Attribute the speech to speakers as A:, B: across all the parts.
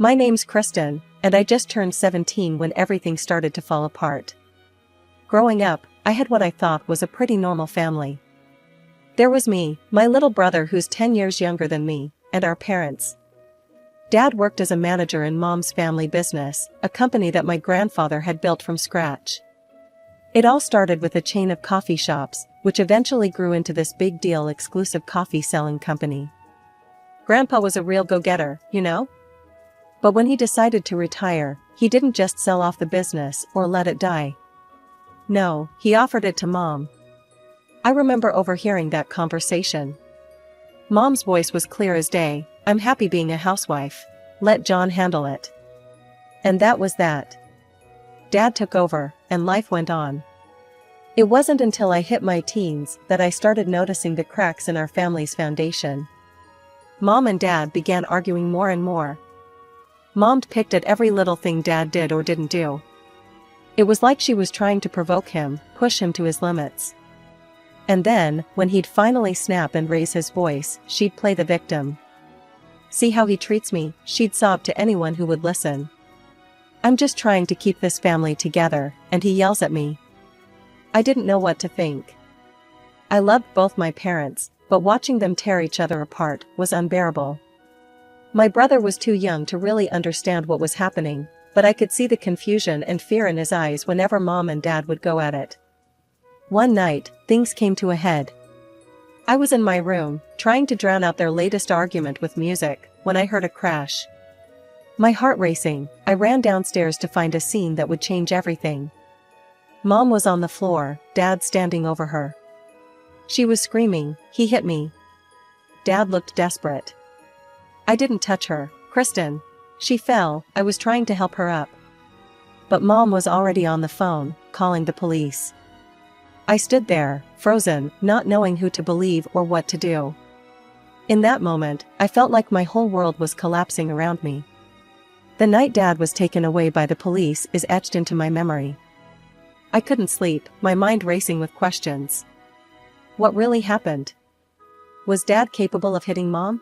A: My name's Kristen, and I just turned 17 when everything started to fall apart. Growing up, I had what I thought was a pretty normal family. There was me, my little brother who's 10 years younger than me, and our parents. Dad worked as a manager in Mom's family business, a company that my grandfather had built from scratch. It all started with a chain of coffee shops, which eventually grew into this big deal exclusive coffee selling company. Grandpa was a real go-getter, you know? But when he decided to retire, he didn't just sell off the business or let it die. No, he offered it to Mom. I remember overhearing that conversation. Mom's voice was clear as day. "I'm happy being a housewife. Let John handle it." And that was that. Dad took over, and life went on. It wasn't until I hit my teens that I started noticing the cracks in our family's foundation. Mom and Dad began arguing more and more. Mom picked at every little thing Dad did or didn't do. It was like she was trying to provoke him, push him to his limits. And then, when he'd finally snap and raise his voice, she'd play the victim. "See how he treats me," she'd sob to anyone who would listen. "I'm just trying to keep this family together, and he yells at me." I didn't know what to think. I loved both my parents, but watching them tear each other apart was unbearable. My brother was too young to really understand what was happening, but I could see the confusion and fear in his eyes whenever Mom and Dad would go at it. One night, things came to a head. I was in my room, trying to drown out their latest argument with music, when I heard a crash. My heart racing, I ran downstairs to find a scene that would change everything. Mom was on the floor, Dad standing over her. She was screaming, "He hit me." Dad looked desperate. I didn't touch her, Kristen. She fell, I was trying to help her up. But Mom was already on the phone, calling the police. I stood there, frozen, not knowing who to believe or what to do. In that moment, I felt like my whole world was collapsing around me. The night Dad was taken away by the police is etched into my memory. I couldn't sleep, my mind racing with questions. What really happened? Was Dad capable of hitting Mom?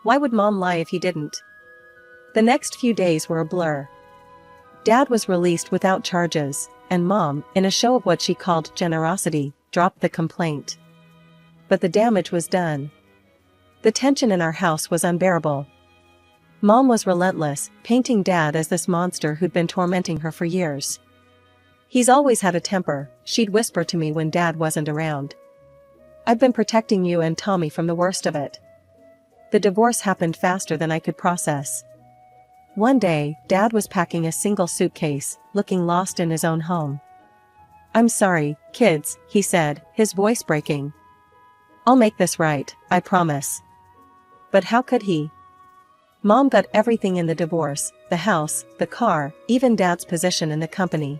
A: Why would Mom lie if he didn't? The next few days were a blur. Dad was released without charges, and Mom, in a show of what she called generosity, dropped the complaint. But the damage was done. The tension in our house was unbearable. Mom was relentless, painting Dad as this monster who'd been tormenting her for years. "He's always had a temper," she'd whisper to me when Dad wasn't around. "I've been protecting you and Tommy from the worst of it." The divorce happened faster than I could process. One day, Dad was packing a single suitcase, looking lost in his own home. "I'm sorry, kids," he said, his voice breaking. "I'll make this right, I promise." But how could he? Mom got everything in the divorce, the house, the car, even Dad's position in the company.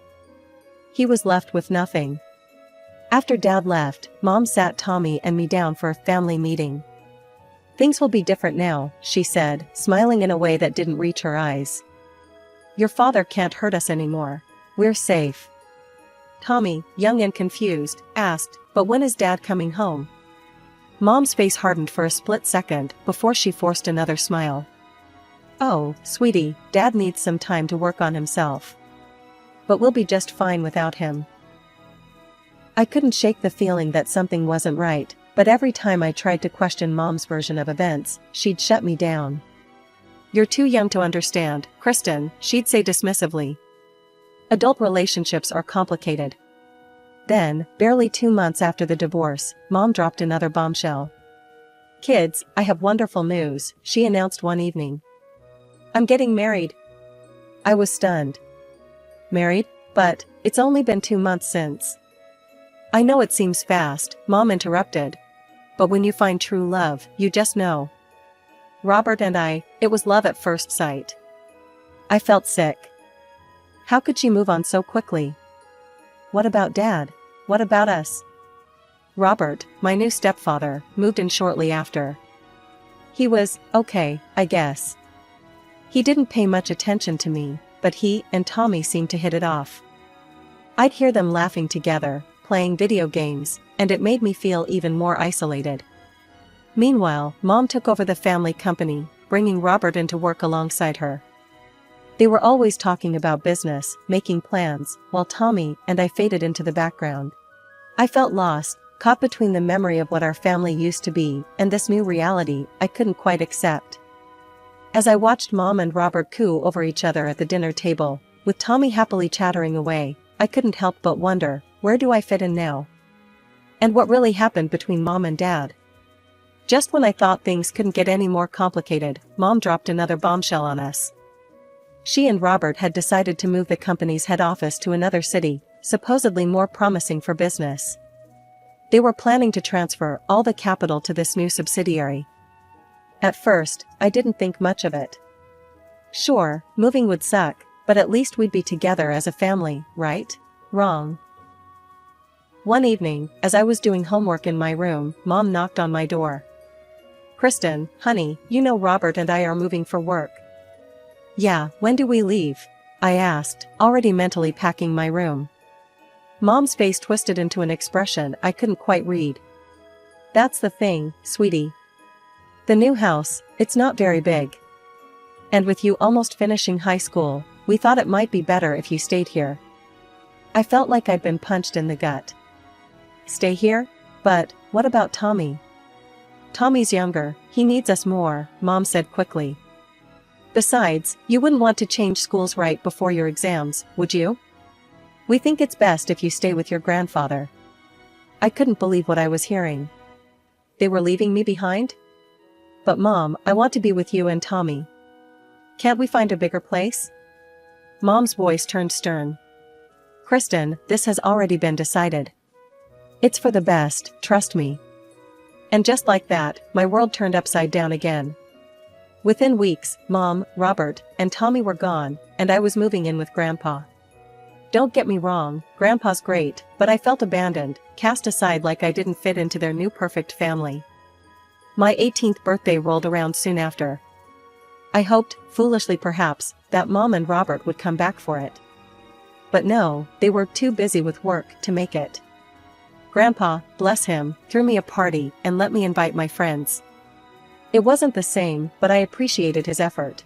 A: He was left with nothing. After Dad left, Mom sat Tommy and me down for a family meeting. "Things will be different now," she said, smiling in a way that didn't reach her eyes. "Your father can't hurt us anymore. We're safe." Tommy, young and confused, asked, "But when is Dad coming home?" Mom's face hardened for a split second before she forced another smile. "Oh, sweetie, Dad needs some time to work on himself. But we'll be just fine without him." I couldn't shake the feeling that something wasn't right, but every time I tried to question Mom's version of events, she'd shut me down. "You're too young to understand, Kristen," she'd say dismissively. "Adult relationships are complicated." Then, barely 2 months after the divorce, Mom dropped another bombshell. "Kids, I have wonderful news," she announced one evening. "I'm getting married." I was stunned. "Married? But, it's only been 2 months since." "I know it seems fast," Mom interrupted. "But when you find true love, you just know. Robert and I, it was love at first sight." I felt sick. How could she move on so quickly? What about Dad? What about us? Robert, my new stepfather, moved in shortly after. He was okay, I guess. He didn't pay much attention to me, but he and Tommy seemed to hit it off. I'd hear them laughing together, playing video games, and it made me feel even more isolated. Meanwhile, Mom took over the family company, bringing Robert into work alongside her. They were always talking about business, making plans, while Tommy and I faded into the background. I felt lost, caught between the memory of what our family used to be and this new reality I couldn't quite accept. As I watched Mom and Robert coo over each other at the dinner table, with Tommy happily chattering away, I couldn't help but wonder, where do I fit in now? And what really happened between Mom and Dad? Just when I thought things couldn't get any more complicated, Mom dropped another bombshell on us. She and Robert had decided to move the company's head office to another city, supposedly more promising for business. They were planning to transfer all the capital to this new subsidiary. At first, I didn't think much of it. Sure, moving would suck, but at least we'd be together as a family, right? Wrong. One evening, as I was doing homework in my room, Mom knocked on my door. "Kristen, honey, you know Robert and I are moving for work." "Yeah, when do we leave?" I asked, already mentally packing my room. Mom's face twisted into an expression I couldn't quite read. "That's the thing, sweetie. The new house, it's not very big. And with you almost finishing high school, we thought it might be better if you stayed here." I felt like I'd been punched in the gut. Stay here? But what about Tommy? "Tommy's younger, he needs us more," Mom said quickly. "Besides, you wouldn't want to change schools right before your exams, would you? We think it's best if you stay with your grandfather." I couldn't believe what I was hearing. They were leaving me behind? "But Mom, I want to be with you and Tommy. Can't we find a bigger place?" Mom's voice turned stern. "Kristen, this has already been decided. It's for the best, trust me." And just like that, my world turned upside down again. Within weeks, Mom, Robert, and Tommy were gone, and I was moving in with Grandpa. Don't get me wrong, Grandpa's great, but I felt abandoned, cast aside like I didn't fit into their new perfect family. My 18th birthday rolled around soon after. I hoped, foolishly perhaps, that Mom and Robert would come back for it. But no, they were too busy with work to make it. Grandpa, bless him, threw me a party and let me invite my friends. It wasn't the same, but I appreciated his effort.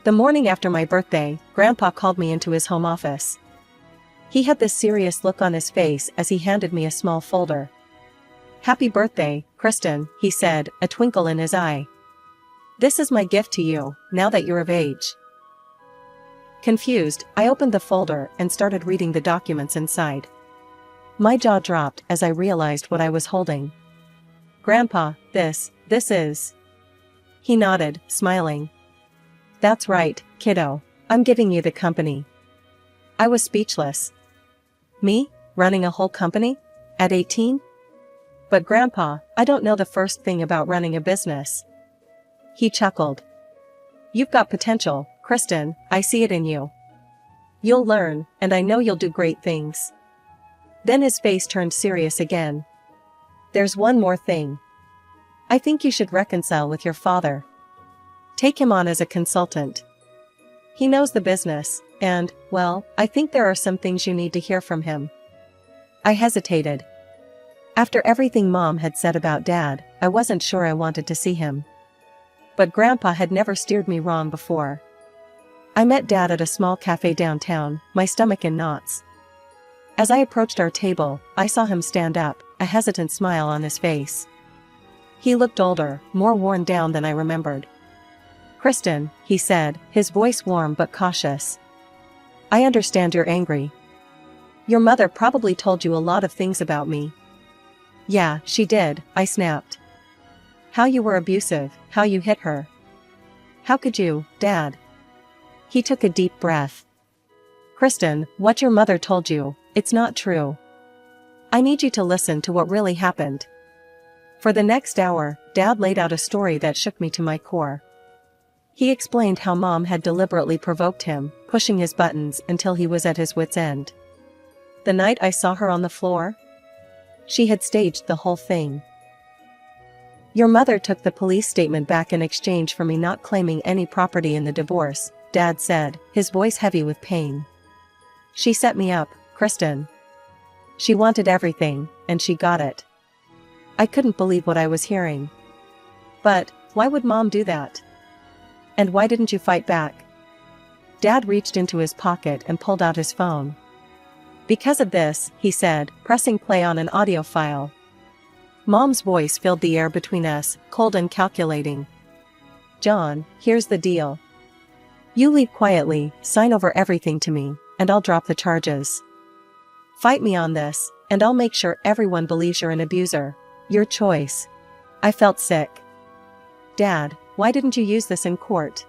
A: The morning after my birthday, Grandpa called me into his home office. He had this serious look on his face as he handed me a small folder. "Happy birthday, Kristen," he said, a twinkle in his eye. "This is my gift to you, now that you're of age." Confused, I opened the folder and started reading the documents inside. My jaw dropped as I realized what I was holding. "Grandpa, this is..." He nodded, smiling. "That's right, kiddo. I'm giving you the company." I was speechless. Me? Running a whole company? At 18? "But Grandpa, I don't know the first thing about running a business." He chuckled. "You've got potential, Kristen, I see it in you. You'll learn, and I know you'll do great things." Then his face turned serious again. "There's one more thing. I think you should reconcile with your father. Take him on as a consultant. He knows the business, and, well, I think there are some things you need to hear from him." I hesitated. After everything Mom had said about Dad, I wasn't sure I wanted to see him. But Grandpa had never steered me wrong before. I met Dad at a small cafe downtown, my stomach in knots. As I approached our table, I saw him stand up, a hesitant smile on his face. He looked older, more worn down than I remembered. "Kristen," he said, his voice warm but cautious. "I understand you're angry. Your mother probably told you a lot of things about me." "Yeah, she did," I snapped. "How you were abusive, how you hit her. How could you, Dad?" He took a deep breath. "Kristen, what your mother told you, it's not true. I need you to listen to what really happened." For the next hour, Dad laid out a story that shook me to my core. He explained how Mom had deliberately provoked him, pushing his buttons until he was at his wit's end. The night I saw her on the floor, she had staged the whole thing. "Your mother took the police statement back in exchange for me not claiming any property in the divorce," Dad said, his voice heavy with pain. "She set me up, Kristen. She wanted everything, and she got it." I couldn't believe what I was hearing. "But why would Mom do that?" And why didn't you fight back? Dad reached into his pocket and pulled out his phone. Because of this, he said, pressing play on an audio file. Mom's voice filled the air between us, cold and calculating. John, here's the deal. You leave quietly, sign over everything to me, and I'll drop the charges. Fight me on this, and I'll make sure everyone believes you're an abuser. Your choice. I felt sick. Dad, why didn't you use this in court?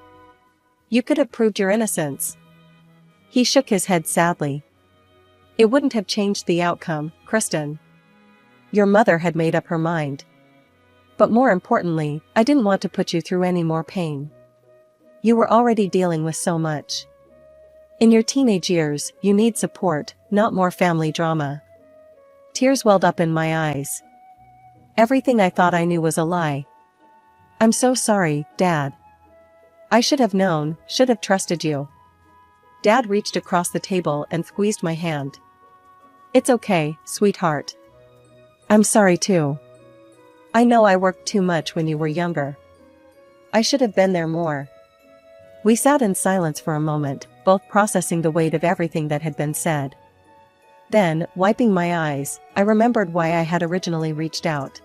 A: You could have proved your innocence. He shook his head sadly. It wouldn't have changed the outcome, Kristen. Your mother had made up her mind. But more importantly, I didn't want to put you through any more pain. You were already dealing with so much. In your teenage years, you need support, not more family drama. Tears welled up in my eyes. Everything I thought I knew was a lie. I'm so sorry, Dad. I should have known, should have trusted you. Dad reached across the table and squeezed my hand. It's okay, sweetheart. I'm sorry too. I know I worked too much when you were younger. I should have been there more. We sat in silence for a moment, both processing the weight of everything that had been said. Then, wiping my eyes, I remembered why I had originally reached out.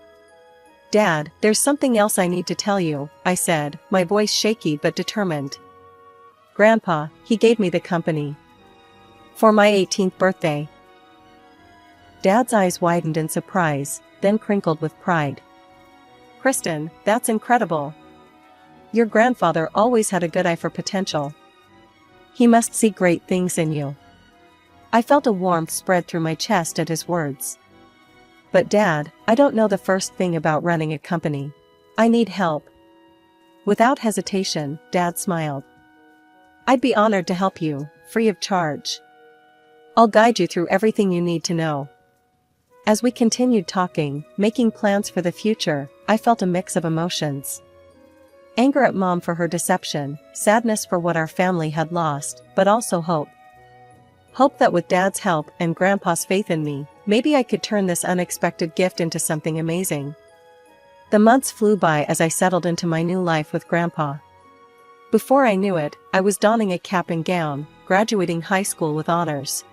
A: Dad, there's something else I need to tell you, I said, my voice shaky but determined. Grandpa, he gave me the company. For my 18th birthday. Dad's eyes widened in surprise, then crinkled with pride. Kristen, that's incredible. Your grandfather always had a good eye for potential. He must see great things in you. I felt a warmth spread through my chest at his words. But Dad, I don't know the first thing about running a company. I need help. Without hesitation, Dad smiled. I'd be honored to help you, free of charge. I'll guide you through everything you need to know. As we continued talking, making plans for the future, I felt a mix of emotions. Anger at Mom for her deception, sadness for what our family had lost, but also hope. Hope that with Dad's help and Grandpa's faith in me, maybe I could turn this unexpected gift into something amazing. The months flew by as I settled into my new life with Grandpa. Before I knew it, I was donning a cap and gown, graduating high school with honors.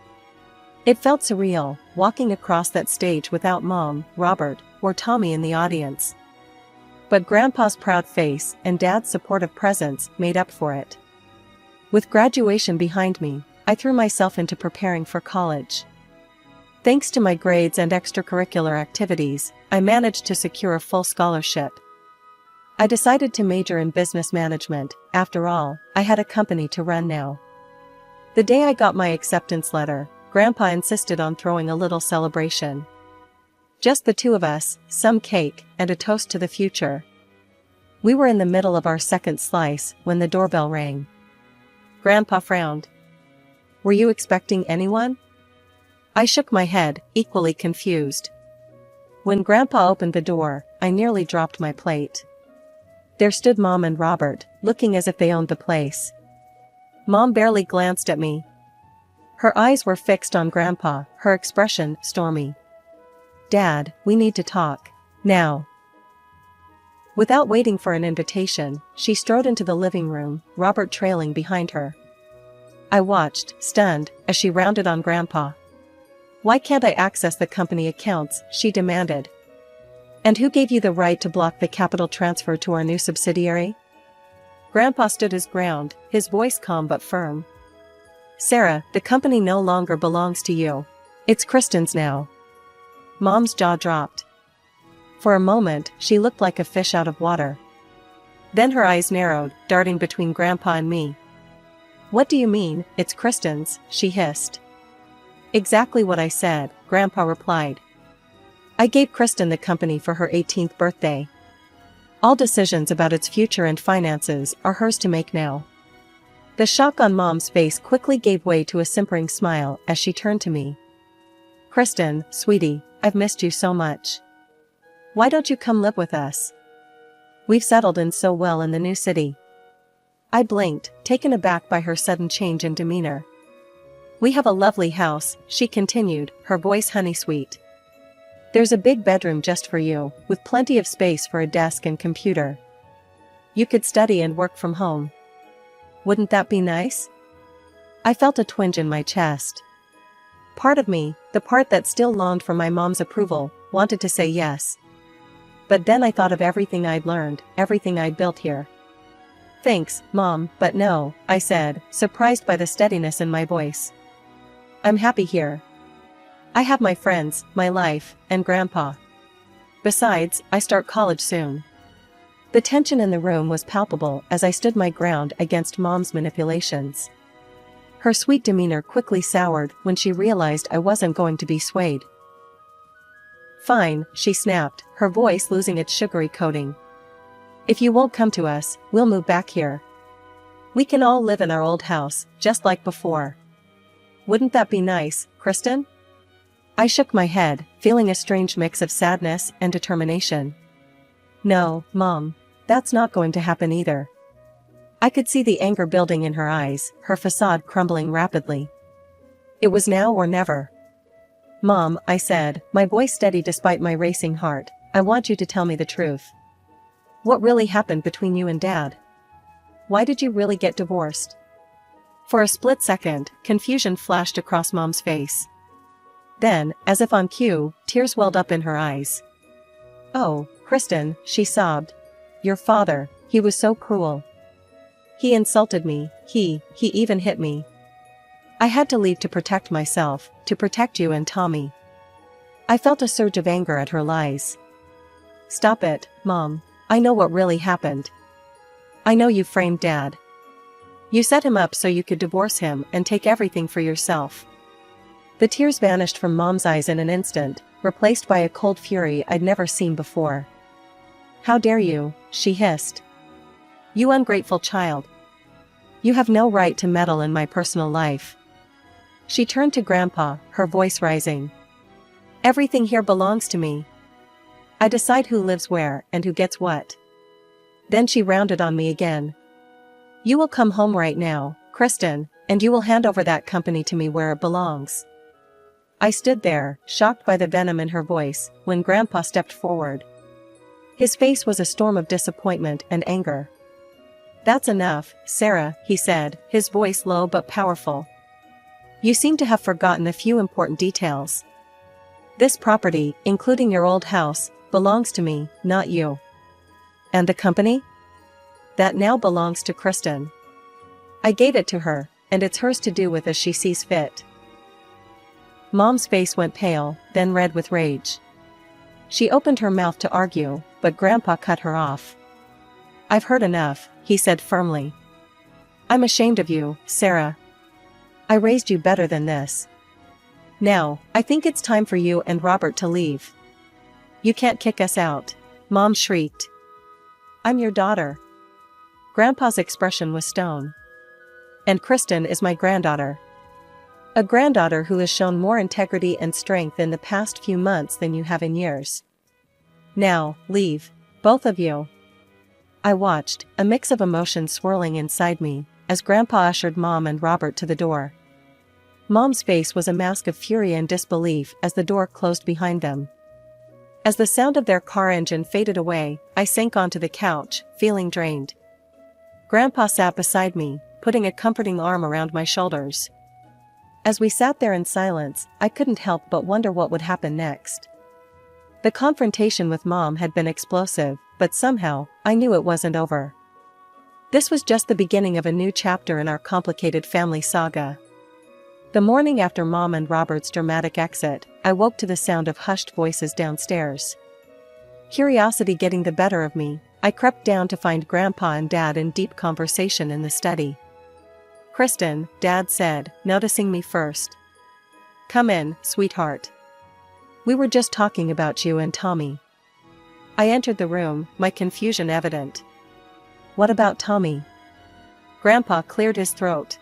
A: It felt surreal, walking across that stage without Mom, Robert, or Tommy in the audience. But Grandpa's proud face and Dad's supportive presence made up for it. With graduation behind me, I threw myself into preparing for college. Thanks to my grades and extracurricular activities, I managed to secure a full scholarship. I decided to major in business management. After all, I had a company to run now. The day I got my acceptance letter, Grandpa insisted on throwing a little celebration. Just the two of us, some cake, and a toast to the future. We were in the middle of our second slice when the doorbell rang. Grandpa frowned. Were you expecting anyone? I shook my head, equally confused. When Grandpa opened the door, I nearly dropped my plate. There stood Mom and Robert, looking as if they owned the place. Mom barely glanced at me. Her eyes were fixed on Grandpa, her expression stormy. Dad, we need to talk. Now. Without waiting for an invitation, she strode into the living room, Robert trailing behind her. I watched, stunned, as she rounded on Grandpa. Why can't I access the company accounts, she demanded. And who gave you the right to block the capital transfer to our new subsidiary? Grandpa stood his ground, his voice calm but firm. Sarah, the company no longer belongs to you. It's Kristen's now. Mom's jaw dropped. For a moment, she looked like a fish out of water. Then her eyes narrowed, darting between Grandpa and me. What do you mean, it's Kristen's? She hissed. Exactly what I said, Grandpa replied. I gave Kristen the company for her 18th birthday. All decisions about its future and finances are hers to make now. The shock on Mom's face quickly gave way to a simpering smile as she turned to me. Kristen, sweetie, I've missed you so much. Why don't you come live with us? We've settled in so well in the new city. I blinked, taken aback by her sudden change in demeanor. We have a lovely house, she continued, her voice honey-sweet. There's a big bedroom just for you, with plenty of space for a desk and computer. You could study and work from home. Wouldn't that be nice? I felt a twinge in my chest. Part of me, the part that still longed for my mom's approval, wanted to say yes. But then I thought of everything I'd learned, everything I'd built here. Thanks, Mom, but no, I said, surprised by the steadiness in my voice. I'm happy here. I have my friends, my life, and Grandpa. Besides, I start college soon. The tension in the room was palpable as I stood my ground against Mom's manipulations. Her sweet demeanor quickly soured when she realized I wasn't going to be swayed. Fine, she snapped, her voice losing its sugary coating. If you won't come to us, we'll move back here. We can all live in our old house, just like before. Wouldn't that be nice, Kristen? I shook my head, feeling a strange mix of sadness and determination. No, Mom, that's not going to happen either. I could see the anger building in her eyes, her facade crumbling rapidly. It was now or never. Mom, I said, my voice steady despite my racing heart, I want you to tell me the truth. What really happened between you and Dad? Why did you really get divorced? For a split second, confusion flashed across Mom's face. Then, as if on cue, tears welled up in her eyes. Oh, Kristen, she sobbed. Your father, he was so cruel. He insulted me, he even hit me. I had to leave to protect myself, to protect you and Tommy. I felt a surge of anger at her lies. Stop it, Mom. I know what really happened. I know you framed Dad. You set him up so you could divorce him and take everything for yourself. The tears vanished from Mom's eyes in an instant, replaced by a cold fury I'd never seen before. How dare you, she hissed. You ungrateful child. You have no right to meddle in my personal life. She turned to Grandpa, her voice rising. Everything here belongs to me. I decide who lives where and who gets what. Then she rounded on me again. You will come home right now, Kristen, and you will hand over that company to me where it belongs. I stood there, shocked by the venom in her voice, when Grandpa stepped forward. His face was a storm of disappointment and anger. That's enough, Sarah, he said, his voice low but powerful. You seem to have forgotten a few important details. This property, including your old house, belongs to me, not you. And the company? That now belongs to Kristen. I gave it to her, and it's hers to do with as she sees fit. Mom's face went pale, then red with rage. She opened her mouth to argue, but Grandpa cut her off. I've heard enough, he said firmly. I'm ashamed of you, Sarah. I raised you better than this. Now, I think it's time for you and Robert to leave. You can't kick us out, Mom shrieked. I'm your daughter. Grandpa's expression was stone. And Kristen is my granddaughter. A granddaughter who has shown more integrity and strength in the past few months than you have in years. Now, leave, both of you. I watched, a mix of emotions swirling inside me, as Grandpa ushered Mom and Robert to the door. Mom's face was a mask of fury and disbelief as the door closed behind them. As the sound of their car engine faded away, I sank onto the couch, feeling drained. Grandpa sat beside me, putting a comforting arm around my shoulders. As we sat there in silence, I couldn't help but wonder what would happen next. The confrontation with Mom had been explosive, but somehow, I knew it wasn't over. This was just the beginning of a new chapter in our complicated family saga. The morning after Mom and Robert's dramatic exit, I woke to the sound of hushed voices downstairs. Curiosity getting the better of me, I crept down to find Grandpa and Dad in deep conversation in the study. Kristen, Dad said, noticing me first. Come in, sweetheart. We were just talking about you and Tommy. I entered the room, my confusion evident. What about Tommy? Grandpa cleared his throat.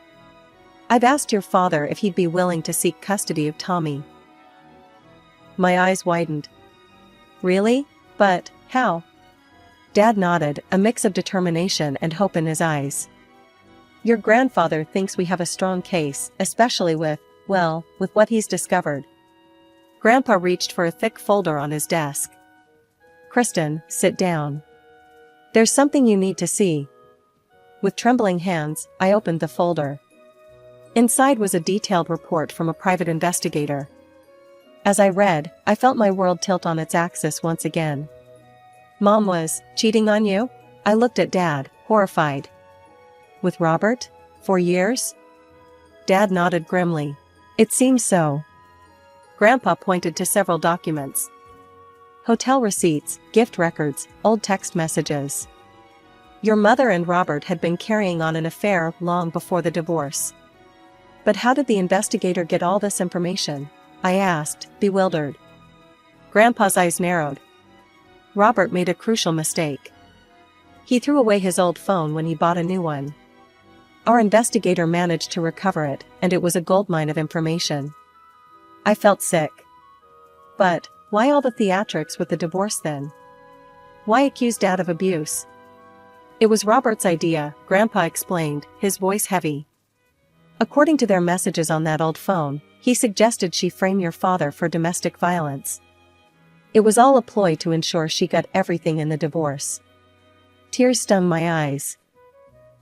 A: I've asked your father if he'd be willing to seek custody of Tommy. My eyes widened. Really? But, how? Dad nodded, a mix of determination and hope in his eyes. Your grandfather thinks we have a strong case, especially with what he's discovered. Grandpa reached for a thick folder on his desk. Kristen, sit down. There's something you need to see. With trembling hands, I opened the folder. Inside was a detailed report from a private investigator. As I read, I felt my world tilt on its axis once again. Mom was cheating on you? I looked at Dad, horrified. With Robert? For years? Dad nodded grimly. It seems so. Grandpa pointed to several documents. Hotel receipts, gift records, old text messages. Your mother and Robert had been carrying on an affair long before the divorce. But how did the investigator get all this information? I asked, bewildered. Grandpa's eyes narrowed. Robert made a crucial mistake. He threw away his old phone when he bought a new one. Our investigator managed to recover it, and it was a goldmine of information. I felt sick. But, why all the theatrics with the divorce then? Why accuse Dad of abuse? It was Robert's idea, Grandpa explained, his voice heavy. According to their messages on that old phone, he suggested she frame your father for domestic violence. It was all a ploy to ensure she got everything in the divorce. Tears stung my eyes.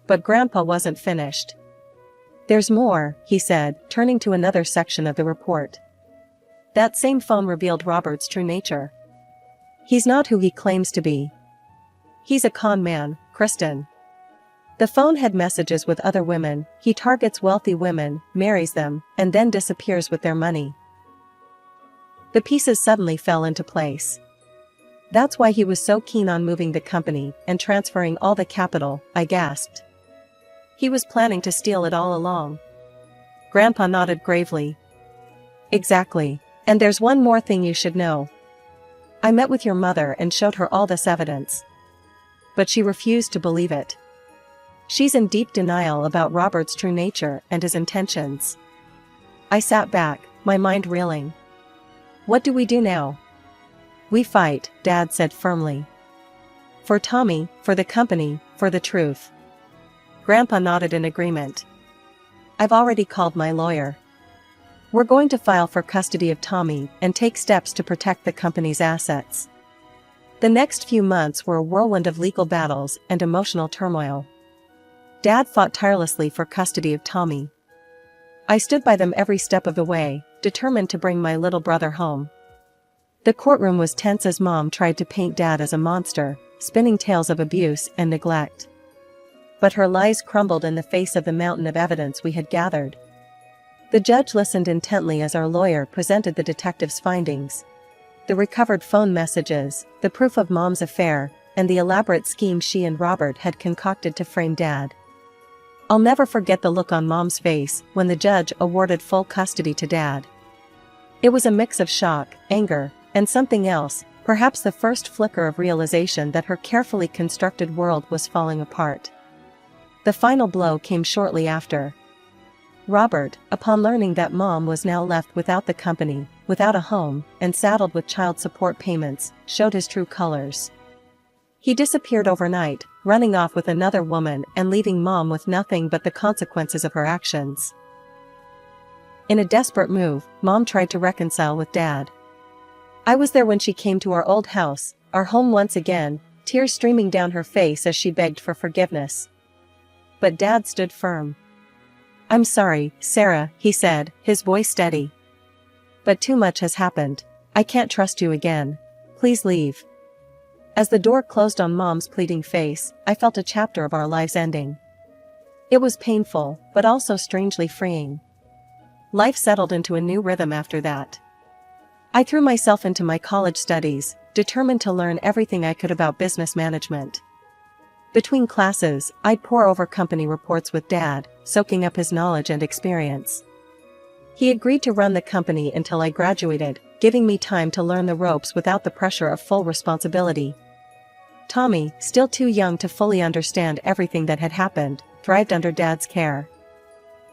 A: But Grandpa wasn't finished. There's more, he said, turning to another section of the report. That same phone revealed Robert's true nature. He's not who he claims to be. He's a con man, Kristen. The phone had messages with other women. He targets wealthy women, marries them, and then disappears with their money. The pieces suddenly fell into place. That's why he was so keen on moving the company and transferring all the capital, I gasped. He was planning to steal it all along. Grandpa nodded gravely. Exactly. And there's one more thing you should know. I met with your mother and showed her all this evidence. But she refused to believe it. She's in deep denial about Robert's true nature and his intentions. I sat back, my mind reeling. What do we do now? We fight, Dad said firmly. For Tommy, for the company, for the truth. Grandpa nodded in agreement. I've already called my lawyer. We're going to file for custody of Tommy and take steps to protect the company's assets. The next few months were a whirlwind of legal battles and emotional turmoil. Dad fought tirelessly for custody of Tommy. I stood by them every step of the way, determined to bring my little brother home. The courtroom was tense as Mom tried to paint Dad as a monster, spinning tales of abuse and neglect. But her lies crumbled in the face of the mountain of evidence we had gathered. The judge listened intently as our lawyer presented the detective's findings. The recovered phone messages, the proof of Mom's affair, and the elaborate scheme she and Robert had concocted to frame Dad. I'll never forget the look on Mom's face when the judge awarded full custody to Dad. It was a mix of shock, anger, and something else, perhaps the first flicker of realization that her carefully constructed world was falling apart. The final blow came shortly after. Robert, upon learning that Mom was now left without the company, without a home, and saddled with child support payments, showed his true colors. He disappeared overnight, running off with another woman and leaving Mom with nothing but the consequences of her actions. In a desperate move, Mom tried to reconcile with Dad. I was there when she came to our old house, our home once again, tears streaming down her face as she begged for forgiveness. But Dad stood firm. I'm sorry, Sarah, he said, his voice steady. But too much has happened. I can't trust you again. Please leave. As the door closed on Mom's pleading face, I felt a chapter of our lives ending. It was painful, but also strangely freeing. Life settled into a new rhythm after that. I threw myself into my college studies, determined to learn everything I could about business management. Between classes, I'd pore over company reports with Dad, soaking up his knowledge and experience. He agreed to run the company until I graduated, giving me time to learn the ropes without the pressure of full responsibility. Tommy, still too young to fully understand everything that had happened, thrived under Dad's care.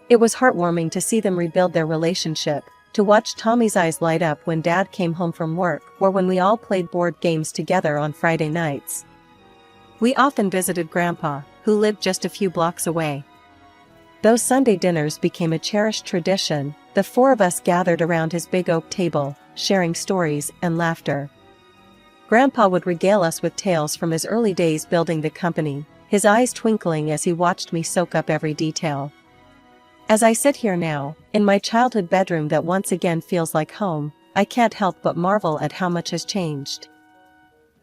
A: It was heartwarming to see them rebuild their relationship, to watch Tommy's eyes light up when Dad came home from work or when we all played board games together on Friday nights. We often visited Grandpa, who lived just a few blocks away. Those Sunday dinners became a cherished tradition, the four of us gathered around his big oak table, sharing stories and laughter. Grandpa would regale us with tales from his early days building the company, his eyes twinkling as he watched me soak up every detail. As I sit here now, in my childhood bedroom that once again feels like home, I can't help but marvel at how much has changed.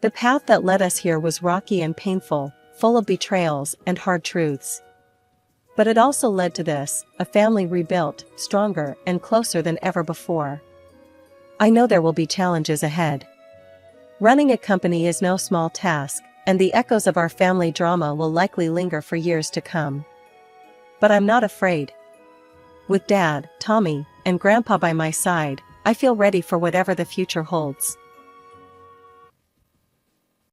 A: The path that led us here was rocky and painful, full of betrayals and hard truths. But it also led to this, a family rebuilt, stronger and closer than ever before. I know there will be challenges ahead. Running a company is no small task, and the echoes of our family drama will likely linger for years to come. But I'm not afraid. With Dad, Tommy, and Grandpa by my side, I feel ready for whatever the future holds.